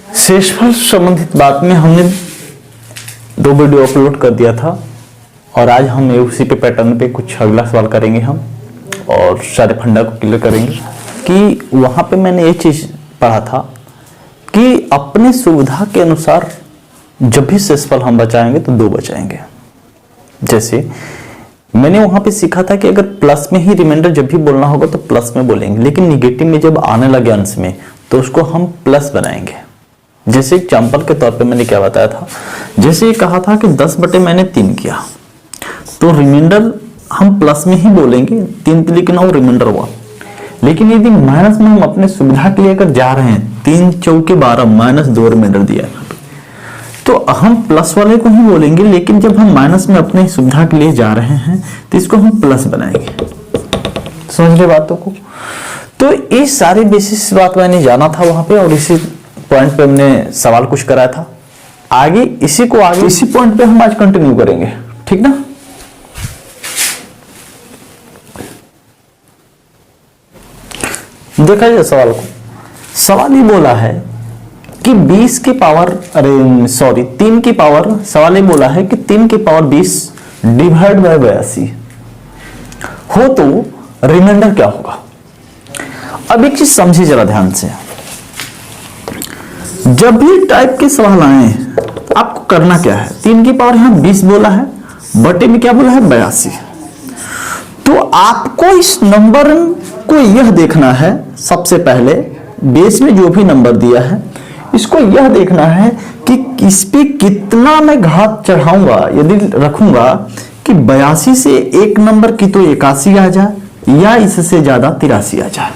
शेषफल संबंधित बात में हमने 2 वीडियो अपलोड कर दिया था और आज हम उसी पे पैटर्न पे कुछ अगला सवाल करेंगे हम और सारे फंडा को क्लियर करेंगे कि वहां पे मैंने ये चीज पढ़ा था कि अपने सुविधा के अनुसार जब भी शेषफल हम बचाएंगे तो 2 बचाएंगे। जैसे मैंने वहां पे सीखा था कि अगर प्लस में ही रिमाइंडर जब भी बोलना होगा तो प्लस में बोलेंगे, लेकिन निगेटिव में जब आने लगे अंश में तो उसको हम प्लस बनाएंगे। जैसे एग्जाम्पल के तौर पे मैंने क्या बताया था, जैसे ये कहा था कि 10 बटे मैंने 3 किया तो रिमाइंडर हम प्लस में ही बोलेंगे, 3 पे लिखना हो रिमाइंडर 1। लेकिन यदि माइनस में हम अपने सुविधा के लिए अगर जा रहे हैं, 3 चौके 12 माइनस 2 रिमाइंडर दिया है तो हम प्लस वाले को ही बोलेंगे, लेकिन जब हम माइनस में अपने सुविधा के लिए जा रहे हैं तो इसको हम प्लस बनाएंगे। समझ रहे बातों को? तो ये सारे बेसिस बात मैंने जाना था वहां पे और इसी पॉइंट पे हमने सवाल कुछ कराया था। आगे इसी पॉइंट पे हम आज कंटिन्यू करेंगे, ठीक ना? देखा जाए सवाल को। सवाल ये बोला है कि 20 की पावर 3 की पावर, सवाल ये बोला है कि 3 की पावर 20 डिवाइड बाय 82 हो तो रिमाइंडर क्या होगा। अब एक चीज समझिए जरा ध्यान से, जब भी टाइप के सवाल आए आपको करना क्या है, 3 की पावर यहां 20 बोला है, बटे में क्या बोला है 82। तो आपको इस नंबर को यह देखना है, सबसे पहले बेस में जो भी नंबर दिया है इसको यह देखना है कि इस पे कितना मैं घात चढ़ाऊंगा। यदि रखूंगा कि 82 से एक नंबर की तो 81 आ जाए या इससे ज्यादा 83 आ जाए।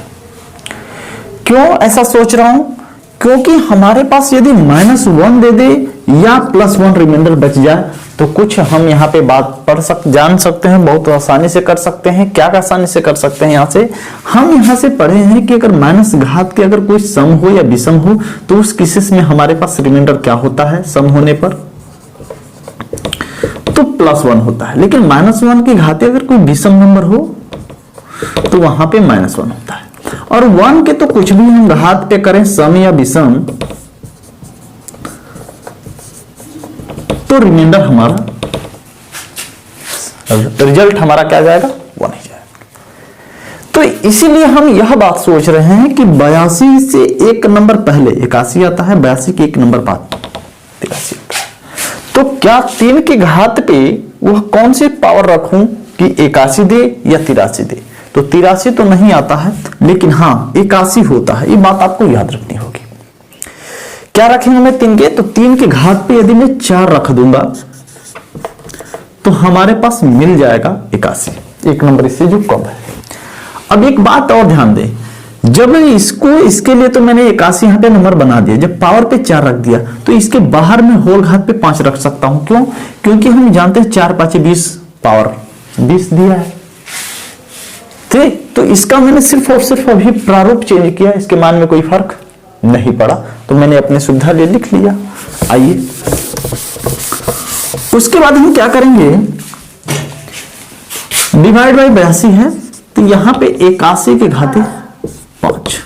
क्यों ऐसा सोच रहा हूं? क्योंकि हमारे पास यदि -1 दे दे या +1 रिमाइंडर बच जाए तो कुछ हम यहाँ पे बात जान सकते हैं, बहुत आसानी से कर सकते हैं। क्या आसानी से कर सकते हैं? हम यहाँ से पढ़े हैं कि अगर माइनस घात के अगर कोई सम हो या विषम हो तो उस केसेस में हमारे पास रिमाइंडर क्या होता है, सम होने पर तो +1 होता है। लेकिन -1 की घाते अगर कोई विषम नंबर हो तो वहां पे -1 होता है। और 1 के तो कुछ भी हम घात पे करें, सम या विषम, तो रिमाइंडर हमारा, रिजल्ट हमारा क्या जाएगा, 1 ही जाएगा। तो इसीलिए हम यह बात सोच रहे हैं कि 82 से एक नंबर पहले 81 आता है, 82 के एक नंबर बाद 83 आता है। तो क्या 3 की घात पे वह कौन सी पावर रखूं कि 81 दे या 83 दे? तो 83 तो नहीं आता है, लेकिन हाँ 81 होता है। ये बात आपको याद रखनी होगी। क्या रखेंगे मैं 3 के? तो 3 के घात पे यदि मैं 4 रख दूंगा तो हमारे पास मिल जाएगा 81, एक नंबर इससे जो कम है। अब एक बात और ध्यान दें, जब इसके लिए तो मैंने 81 यहां पे नंबर बना दिया, जब पावर पे 4 रख दिया तो इसके बाहर में होल घात पे 5 रख सकता हूं। क्यों? क्योंकि हम जानते हैं 4 5 20, पावर 20 दिया है। तो इसका मैंने सिर्फ और सिर्फ अभी प्रारूप चेंज किया, इसके मान में कोई फर्क नहीं पड़ा, तो मैंने अपने सुविधा लिए लिख लिया। आइए उसके बाद हम क्या करेंगे, डिवाइड बाय 82 है तो यहां पे 81 के घाते 5,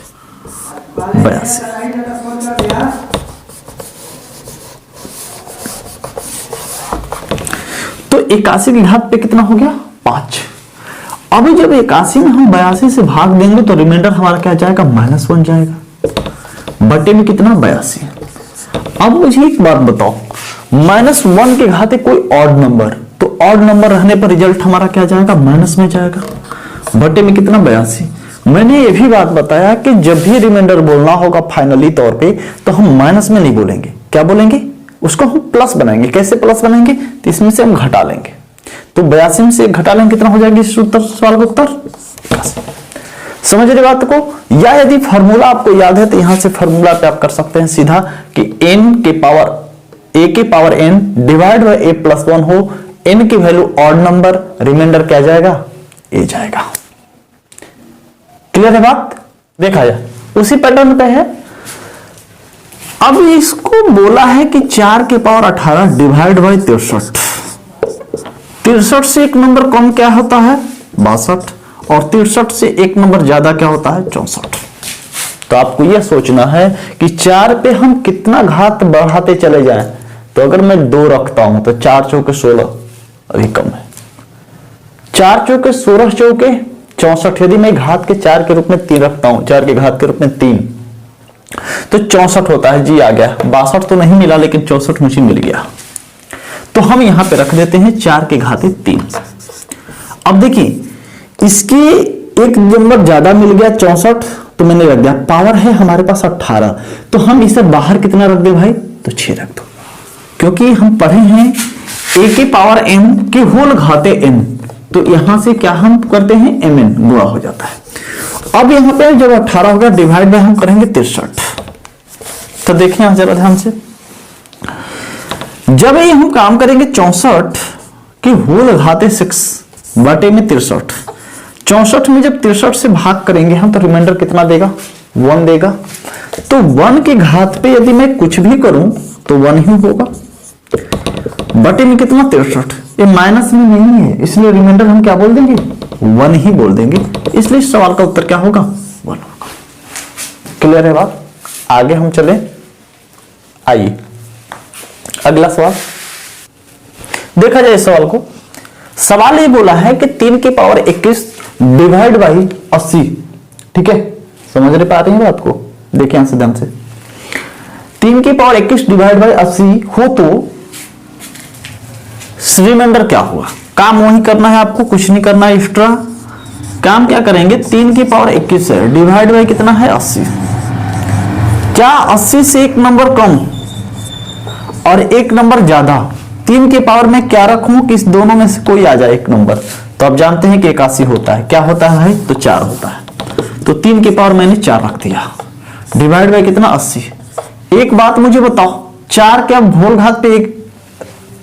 82। तो 81 की घात पे कितना हो गया, 5। अभी जब 81 में हम 82 से भाग देंगे तो रिमाइंडर हमारा क्या जाएगा, -1 जाएगा, बटे में कितना, 82। अब मुझे एक बात बताओ, -1 के घाते कोई ऑड नंबर, तो ऑड नंबर रहने पर रिजल्ट हमारा क्या जाएगा, माइनस में जाएगा, बटे में कितना, 82। मैंने ये भी बात बताया कि जब भी रिमाइंडर बोलना होगा फाइनली तौर पे तो हम माइनस में नहीं बोलेंगे, क्या बोलेंगे, उसको हम प्लस बनाएंगे। कैसे प्लस बनाएंगे? तो इसमें से हम घटा लेंगे, तो 82 में से घटा लेंगे, कितना हो जाएगी इस उत्तर, सवाल का उत्तर 81। समझ रहे बात को? या यदि फॉर्मूला आपको याद है तो यहां से फॉर्मूला पे आप कर सकते हैं सीधा कि n के पावर a के power n divide by a plus 1 हो, n की वैल्यू ऑड नंबर, रिमाइंडर क्या जाएगा, a जाएगा। क्लियर है बात? देखा जाए उसी पैटर्न पे है। अब इसको बोला है कि 4 के पावर 18 डिवाइड बाय 63, 63 से एक नंबर कम क्या होता है, 62, और 63 से एक नंबर ज्यादा क्या होता है, 64। तो आपको यह सोचना है कि 4 पे हम कितना घात बढ़ाते चले जाएं। तो अगर मैं 2 रखता हूं तो 4 चौके 16 अभी कम है, 4 चौके 16 चौके 64। यदि मैं घात के 4 के रूप में 3 रखता हूं, 4 के घात के रूप में 3, तो 64 होता है। जी आ गया, 62 तो नहीं मिला लेकिन 64 मुझे मिल गया। तो हम यहां पे रख देते हैं 4 के घात 3। अब देखिए इसके एक नंबर ज्यादा मिल गया 64, तो मैंने रख दिया। पावर है हमारे पास 18, तो हम इसे बाहर कितना रख दे भाई, तो 6 रख दो, क्योंकि हम पढ़े हैं a की पावर m के होल घाते n, तो यहां से क्या हम करते हैं mn गुणा हो जाता है। अब यहां पे जब 18 होगा डिवाइड बाय हम करेंगे 63। तो देखिए यहां जरा ध्यान से, जब ये हम काम करेंगे 64 के होल घाते 6 बटे में 63, 64 में जब 63 से भाग करेंगे हम तो रिमाइंडर कितना देगा, 1 देगा। तो 1 के घात पे यदि मैं कुछ भी करूं तो 1 ही होगा, बटे में कितना 63, ये माइनस में नहीं है, इसलिए रिमाइंडर हम क्या बोल देंगे, 1 ही बोल देंगे। इसलिए इस सवाल का उत्तर क्या होगा, 1 होगा। क्लियर है बात। आगे हम चले, आइए अगला सवाल देखा जाए। इस सवाल को, सवाल ये बोला है कि 3 की पावर 21 डिवाइड बाई 80, ठीक है, समझ रहे पा रहे हैं बात को, देखिए यहां से ध्यान से, 3 की पावर 21 डिवाइड बाई 80 हो तो रिमाइंडर क्या हुआ। काम वही करना है आपको, कुछ नहीं करना है एक्स्ट्रा। काम क्या करेंगे, 3 की पावर 21 है, डिवाइड बाई कितना है 80। क्या 80 से एक नंबर कम और एक नंबर ज्यादा, 3 के पावर में क्या रखूं कि इस दोनों में से कोई आ जाए एक नंबर, तो आप जानते हैं कि 81 होता है, क्या होता है, तो 4 होता है। तो 3 के पावर मैंने 4 रख दिया, डिवाइड बाय कितना 80। एक बात मुझे बताओ, 4 क्या होल घात पे एक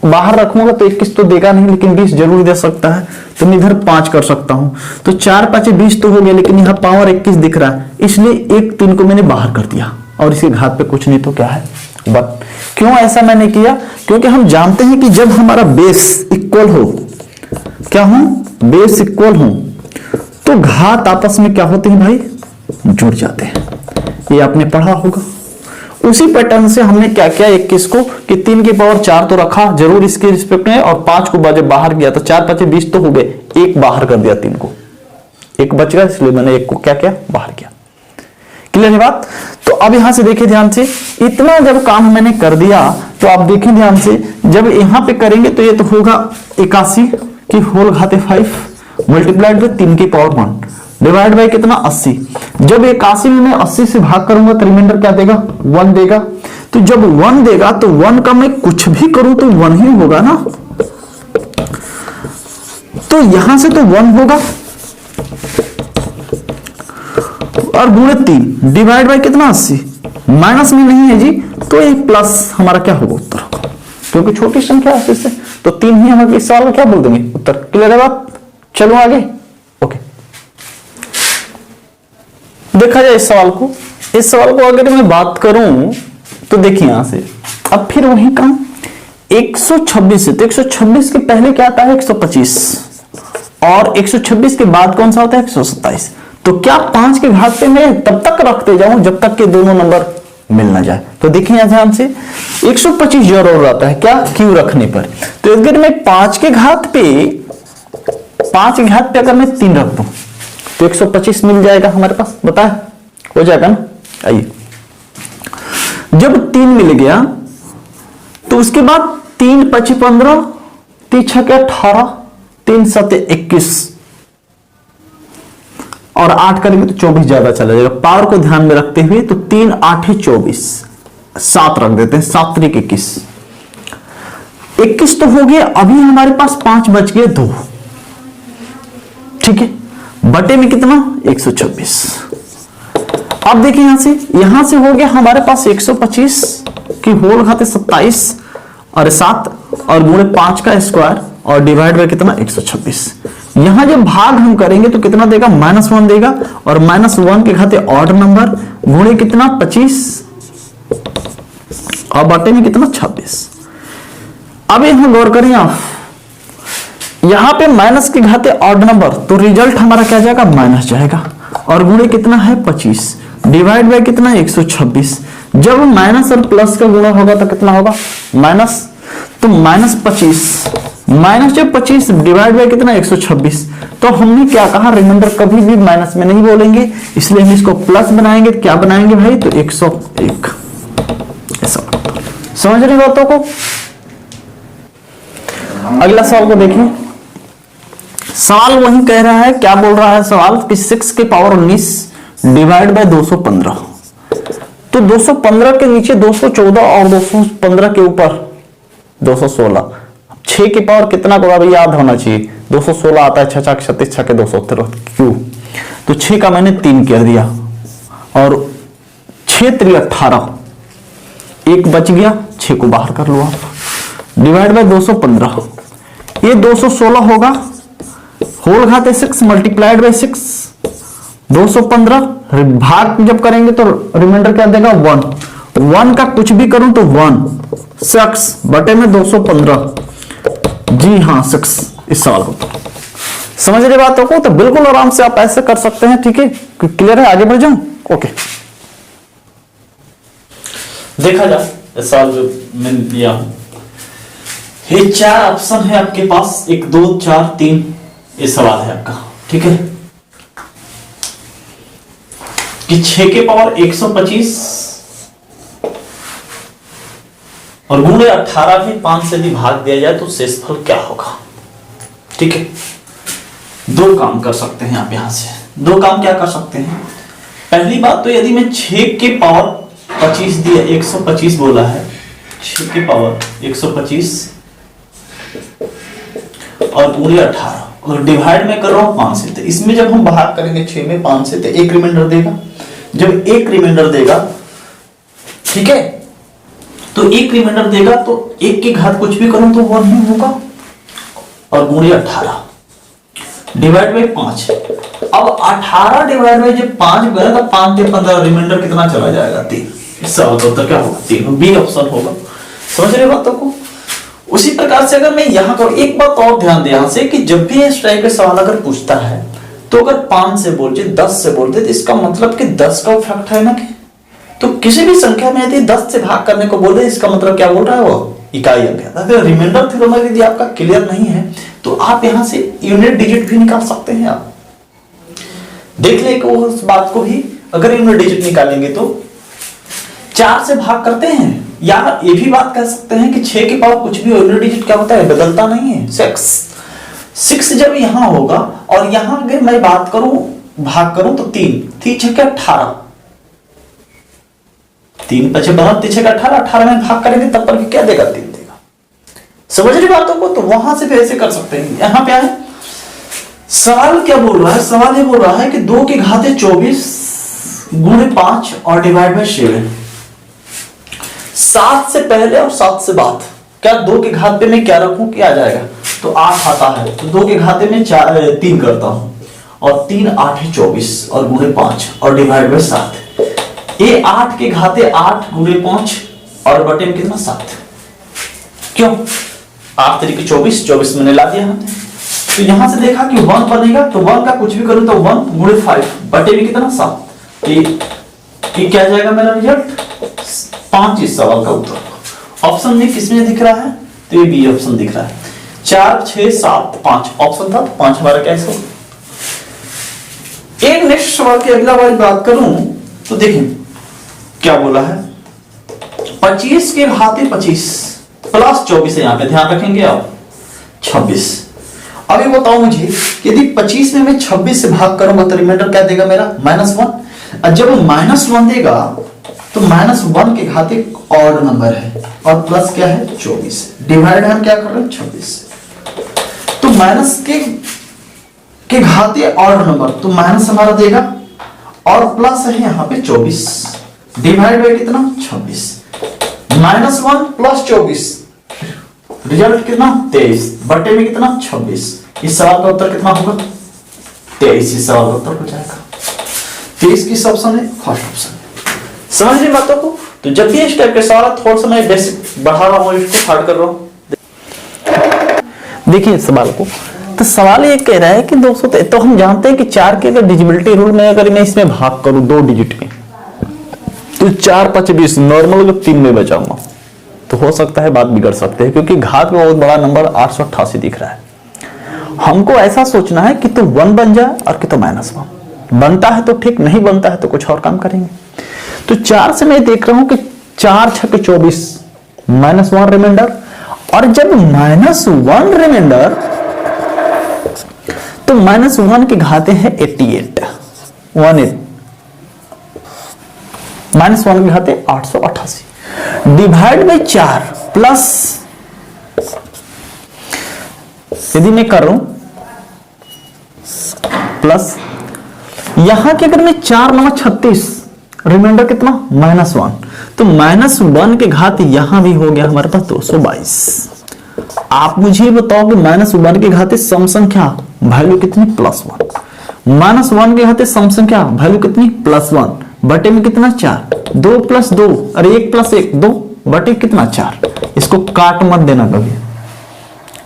बाहर रखूंगा तो 21 तो देगा नहीं, लेकिन 20 जरूर दे सकता है, तो मैं इधर 5 कर सकता हूं। तो 4 5 20 तो हो गया, लेकिन यहां पावर 21 दिख रहा है, इसलिए एक 3 को मैंने बाहर कर दिया और इसके घात पे कुछ नहीं तो क्या है, बट क्यों ऐसा मैंने किया, क्योंकि हम जानते हैं कि जब हमारा बेस इक्वल हो, क्या हो, बेस इक्वल हो, तो घात आपस में क्या होते हैं भाई, जुड़ जाते हैं। ये आपने पढ़ा होगा। उसी पैटर्न से हमने क्या किया 21 को कि 3 की पावर 4 तो रखा जरूर इसके रिस्पेक्ट में, और 5 को जब बाहर किया तो 4 5 20 तो हो गए, एक बाहर कर दिया, 3 को एक बच गया, इसलिए मैंने एक को क्या किया, बाहर किया। क्लियर है बात। तो अब यहां से देखिए ध्यान से, इतना जब काम मैंने कर दिया तो आप देखें ध्यान से, जब यहां पे करेंगे तो ये तो होगा 81 की होल घाते 5 मल्टीप्लाइड बाय 3 की पावर 1 डिवाइड बाय कितना 80। जब 81 में मैं 80 से भाग करूंगा तो रिमाइंडर क्या देगा, 1 देगा। तो जब 1 देगा तो 1 का मैं कुछ भी करूं तो 1 ही होगा ना, तो यहां से तो 1 होगा और गुणे 3 डिवाइड बाय कितना 80, माइनस में नहीं है जी, तो ये प्लस हमारा क्या होगा उत्तर, क्योंकि छोटी संख्या है इससे, तो 3 ही हम इस सवाल में क्या बोल देंगे उत्तर। क्लियर है बात। चलो आगे, ओके। देखा जाए इस सवाल को, इस सवाल को अगर मैं बात करूं तो देखिए यहां से, अब फिर वही काम 126 से, तो 126 के पहले क्या आता है 125 और 126 के बाद कौन सा होता है 127। तो क्या 5 के घात पे मैं तब तक रखते जाऊं जब तक के दोनों नंबर मिल ना जाए। तो देखिए यहां ध्यान से 125 जरूर आता है क्या, क्यू रखने पर। तो अगर मैं 5 के घात पे अगर मैं 3 रख दूं तो 125 मिल जाएगा हमारे पास, बताए हो जाएगा ना। आइए, जब 3 मिल गया तो उसके बाद 3 5 15, 3 6 18, 3 7 21 और 8 करेंगे तो 24 ज्यादा चला जाएगा। पावर को ध्यान में रखते हुए तो 3 8 24, 7 रख देते हैं, 7 3 21, 21 तो हो गया। अभी हमारे पास 5 बच गए 2, ठीक है, बटे में कितना 126। अब देखिए यहां से हो गया हमारे पास 125 की होल घाते 27 और 7 और गुणे 5 का स्क्वायर और डिवाइड बाय कितना 126। यहां जब भाग हम करेंगे तो कितना देगा -1 देगा, और -1 के घाते ऑड नंबर गुणे कितना 25 और बटे में कितना 26। अब यहां गौर करिए आप, यहां पे माइनस के घाते ऑड नंबर, तो रिजल्ट हमारा क्या जाएगा माइनस जाएगा, और गुणे कितना है 25। डिवाइड बाय कितना 126। जब माइनस और प्लस का गुणा होगा तो कितना होगा माइनस, तो माइनस 25 माइनस जब 25 डिवाइड बाय कितना 126। तो हमने क्या कहा रिमाइंडर कभी भी माइनस में नहीं बोलेंगे, इसलिए हम इसको प्लस बनाएंगे। क्या बनाएंगे भाई, तो 101। ऐसा समझ रहे बातों को। अगला सवाल को देखिए। सवाल वही कह रहा है, क्या बोल रहा है सवाल कि 6 की पावर 19 डिवाइड बाय 215। तो 215 के नीचे 214 और 215 के ऊपर 216। 6 की पावर कितना को भाई याद होना चाहिए, 216 आता है, 6 6 36 6 के 213 क्यों। तो 6 का मैंने 3 कर दिया और 6 3 18, एक बच गया, 6 को बाहर कर लो आप। डिवाइड बाय 215, ये 216 होगा, होल घाते 6 मल्टीप्लाइड बाय 6 215, भाग जब करेंगे तो रिमाइंडर क्या देगा 1। 1 का कुछ भी करूं तो 1 6 बटे में 215। जी हाँ 6 इस सवाल को समझ रहे बातों को। तो बिल्कुल आराम से आप ऐसे कर सकते हैं, ठीक है, क्लियर है। आगे बढ़ जाऊं, ओके। देखा जाए सवाल जो मैंने दिया हूं, ये 4 ऑप्शन है आपके पास, 1 2 4 3 ये सवाल है आपका, ठीक है। कि 6 के पावर 125 और गुणे 18 में 5 से यदि भाग दिया जाए तो शेषफल क्या होगा, ठीक है। दो काम कर सकते हैं आप यहां से, दो काम क्या कर सकते हैं। पहली बात तो यदि मैं 6 के पावर 25 दिया, 125 बोला है, 6 के पावर 125 और गुणे 18 और डिवाइड में कर रहा हूं 5 से। तो इसमें जब हम भाग करेंगे 6 में 5 से तो एक रिमाइंडर देगा। जब एक रिमाइंडर देगा, ठीक है, तो एक रिमाइंडर देगा तो 1 की घात कुछ भी करूं तो 1 ही होगा और गुणे 18 डिवाइड बाय 5। अब 18 डिवाइड बाय जब 5 गया तो 5 के 15 रिमाइंडर कितना चला जाएगा 3। इस सवाल का उत्तर क्या होगा 3, बी ऑप्शन होगा। समझ रहे बातों को। उसी प्रकार से अगर मैं यहां करूं, एक बात और ध्यान दे यहां से कि जब भी इस टाइप के सवाल अगर पूछता है तो अगर 5 से बोलते 10 से बोलते तो इसका मतलब कि 10 का फैक्ट है ना कि, तो किसी भी संख्या में यदि 10 से भाग करने को बोले इसका मतलब क्या बोल रहा है वो इकाई अंक है। अगर रिमाइंडर थ्योरम यदि आपका क्लियर नहीं है तो आप यहां से यूनिट डिजिट भी निकाल सकते हैं। आप देख ले कि उस बात को भी अगर यूनिट डिजिट निकालेंगे तो 4 से भाग करते हैं, या ये भी बात कह सकते हैं कि 6 के पावर कुछ भी यूनिट डिजिट क्या होता है, बदलता नहीं है। 6 जब यहां होगा और यहां अगर मैं बात करूं भाग करूं तो 3 6 के 18, 3 5 12 6 के 18, 18 में भाग करेंगे तब पर क्या देगा 3 देगा। समझ रही बातों को। तो वहां से भी ऐसे कर सकते हैं। यहां पे है सवाल क्या बोल रहा है, सवाल ये बोल रहा है कि 2 की घाते 24 गुणे 5 और डिवाइड बाय 7। 7 से पहले और 7 से बाद क्या 2 के घात पे मैं क्या रखूं, क्या आ जाएगा, तो 8 आता है। तो 2 के घाते में 3 करता हूं और 3 8 है 24 और गुणे 5 और डिवाइड बाय 7। ये 8 के घाते 8 गुणे 5 और बटे में कितना 7। क्यों 8 तरीके 24, 24 मैंने ला दिया हमने। तो यहां से देखा कि 1 बनेगा तो 1 का कुछ भी करूं तो 1 गुणे 5 बटे में कितना 7। ये क्या जाएगा मेरा रिजल्ट 5। इस सवाल का उत्तर ऑप्शन में किसमें दिख रहा है, तो ये बी ऑप्शन दिख रहा है। 4 6 7 5 ऑप्शन था, तो 5 हमारा क्या है। एक नेक्स्ट सवाल की अगला बार बात करूं तो देखें क्या बोला है, 25 के घाते 25 प्लस 24 है, यहां पे ध्यान रखेंगे आप 26। अभी बताओ मुझे यदि 25 में मैं 26 से भाग करूंगा तो रिमाइंडर क्या देगा मेरा -1। और जब -1 देगा तो -1 के घाते ऑड नंबर है और प्लस क्या है 24, डिवाइड हम क्या कर रहे हैं 26। तो माइनस के घाते ऑड नंबर तो माइनस हमारा देगा और प्लस है यहां पे 24 डिवाइड बाय कितना 26। -1 प्लस 24 रिजल्ट कितना 23 बटे में कितना 26। इस सवाल का उत्तर कितना होगा 23। इस सवाल का उत्तर हो जाएगा 23। किस ऑप्शन है, फर्स्ट ऑप्शन। समझ रहे बातों को। तो जब भी इस टाइप के सवाल थोड़ा सा मैं बेसिक बढ़ा रहा हूं, इसको हार्ड कर रहा हूं। देखिए इस सवाल को, तो सवाल ये कह रहा है कि 200, तो हम जानते हैं कि 4 के अगर डिजिबिलिटी रूल में अगर मैं इसमें भाग करूं 2 डिजिट में तो 4 5 20 नॉर्मल अगर 3 में बचाऊंगा तो हो सकता है बात बिगड़ सकते हैं, क्योंकि घात में बहुत बड़ा नंबर 888 दिख रहा है। हमको ऐसा सोचना है कि तो 1 बन जाए और कि तो -1 बनता है तो ठीक, नहीं बनता है तो कुछ और काम करेंगे। तो 4 से मैं देख रहा हूं कि 4 6 24 -1 रिमाइंडर, और जब -1 रिमाइंडर तो -1 के घाते हैं 88 -1 के घाते 888 डिवाइड बाई 4 प्लस, यदि मैं कर रहा हूं प्लस, यहां के अगर मैं 4 9 36 रिमाइंडर कितना -1, तो -1 के घात यहां भी हो गया हमारे पास 222। आप मुझे बताओ कि -1 के घाते सम संख्या वैल्यू कितनी +1, -1 के घाते सम संख्या वैल्यू कितनी +1 बटे में कितना 4, 2 + 2 अरे 1 + 1 2 बटे कितना 4। इसको काट मत देना, कभी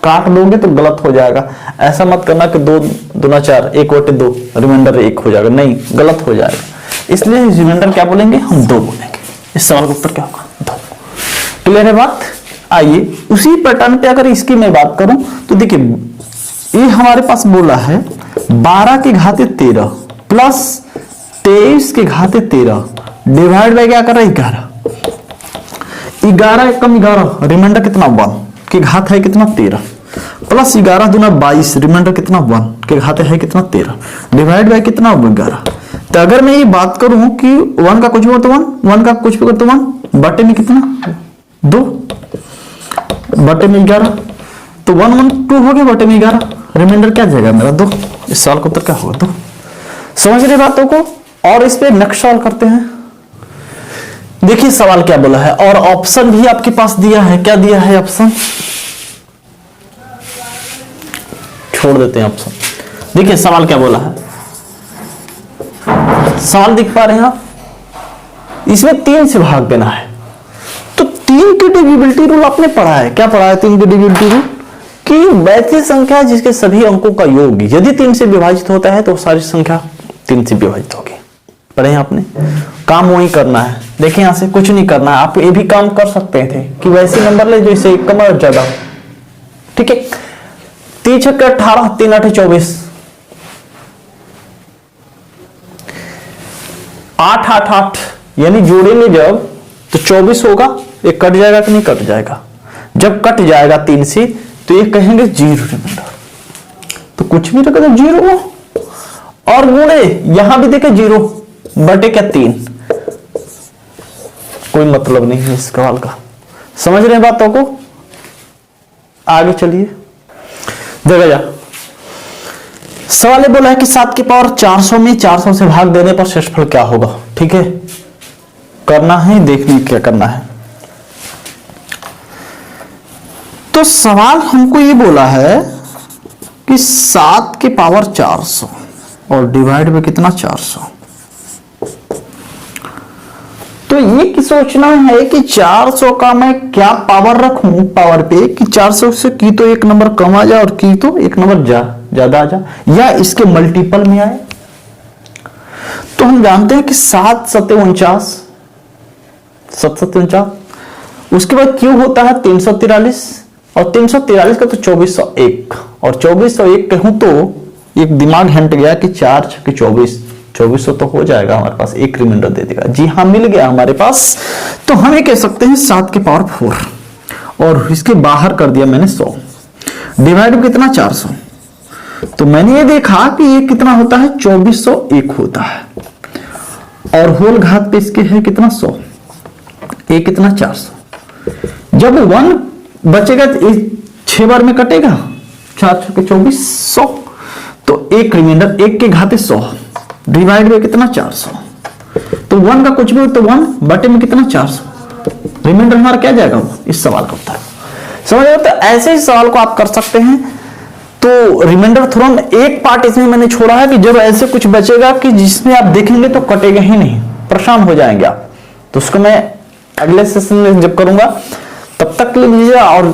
काट दोगे तो गलत हो जाएगा। ऐसा मत करना कि 2 दूना 4 1 बटे 2 रिमाइंडर 1 हो जाएगा, नहीं गलत हो जाएगा। इसलिए रिमाइंडर क्या बोलेंगे हम 2 बोलेंगे। इस सवाल का उत्तर क्या होगा 2। क्लियर है बात। आइए उसी पैटर्न पे अगर इसकी मैं बात करूं तो देखिए ये हमारे पास बोला है 12 के घाते 13 प्लस 23 के घाते 13 डिवाइड बाय क्या कर रहा है 11 एकम 11 रिमाइंडर कितना 1 के घात है कितना 13 प्लस 11 दूना 22 रिमाइंडर कितना 1 के घाते है कितना 13 डिवाइड बाय कितना 11। तो अगर मैं ये बात करूं कि 1 का कुछ भी तो 1 का कुछ भी तो 1 बटे में कितना 2 बटे में 11, तो 1 1 2 हो गया बटे में 11, रिमाइंडर क्या जाएगा मेरा 2। इस सवाल का उत्तर क्या होगा 2। समझ रहे बातों को। और इस पे नेक्स्ट सवाल करते हैं। देखिए सवाल क्या बोला है, और ऑप्शन भी आपके पास दिया है। क्या दिया है ऑप्शन, छोड़ देते हैं ऑप्शन। देखिए सवाल क्या बोला है, सवाल देख पा रहे हैं आप, इसमें 3 से भाग देना है। तो 3 की डिविजिबिलिटी रूल आपने पढ़ा है। क्या पढ़ा है 3 की डिविजिबिलिटी रूल, कि वैसी संख्या जिसके सभी अंकों का योग यदि 3 से विभाजित होता है तो सारी संख्या 3 से विभाजित होगी। पढ़े हैं आपने, काम वही करना है। देखिए यहां से कुछ नहीं करना है, आप ये भी काम कर सकते थे कि वैसे नंबर ले जो इससे कम और ज्यादा हो। ठीक है, 3 6 18 3 8 24 8 8 8 यानी जोड़ेंगे जब तो 24 होगा। ये कट जाएगा कि नहीं कट जाएगा, जब कट जाएगा 3 से तो ये कहेंगे 0 रिमाइंडर। तो कुछ भी रखा तो 0 और गुणे यहां भी देखे 0 बटे क्या 3, कोई मतलब नहीं है इस सवाल का। समझ रहे हैं बातों को। आगे चलिए देखा जा। सवाल बोला है कि 7 की पावर 400 में 400 से भाग देने पर शेषफल क्या होगा। ठीक है, करना है, देखने क्या करना है। तो सवाल हमको ये बोला है कि 7 की पावर 400 और डिवाइड में कितना 400। तो ये सोचना है कि 400 का मैं क्या पावर रखूं पावर पे कि 400 से की तो एक नंबर कम आ जाए और की तो एक नंबर ज्यादा आ जाए, या इसके मल्टीपल में आए। तो हम जानते हैं कि 7 7 49 7 7 49, उसके बाद क्यों होता है 343 और 343 का तो 2401 और 2401 कहूं तो एक दिमाग हट गया कि 4 6 24 2400 तो हो जाएगा हमारे पास, एक रिमाइंडर दे देगा। जी हाँ मिल गया हमारे पास। तो हम ये कह सकते हैं 7 की पावर 4 और इसके बाहर कर दिया मैंने 100 डिवाइड में कितना 400। तो मैंने ये देखा कि ये कितना होता है 2401 होता है और होल घात पे इसके है कितना 100, ये कितना 400। जब 1 बचेगा तो 6 बार में कटेगा, 4 6 24 100, तो एक रिमाइंडर 1 के घाते 100 डिवाइड में कितना 400। तो 1 का कुछ भी तो 1 बटे में कितना 400, रिमाइंडर हमारा क्या जाएगा वो। इस सवाल का उत्तर समझ रहे हो। तो ऐसे ही सवाल को आप कर सकते हैं। तो रिमाइंडर थ्योरम एक पार्ट इसमें मैंने छोड़ा है कि जब ऐसे कुछ बचेगा कि जिसमें आप देखेंगे तो कटेगा ही नहीं, परेशान हो जाएंगे आप। तो उसको मैं अगले सेशन में जब करूंगा तब तक के लिए लीजिए। और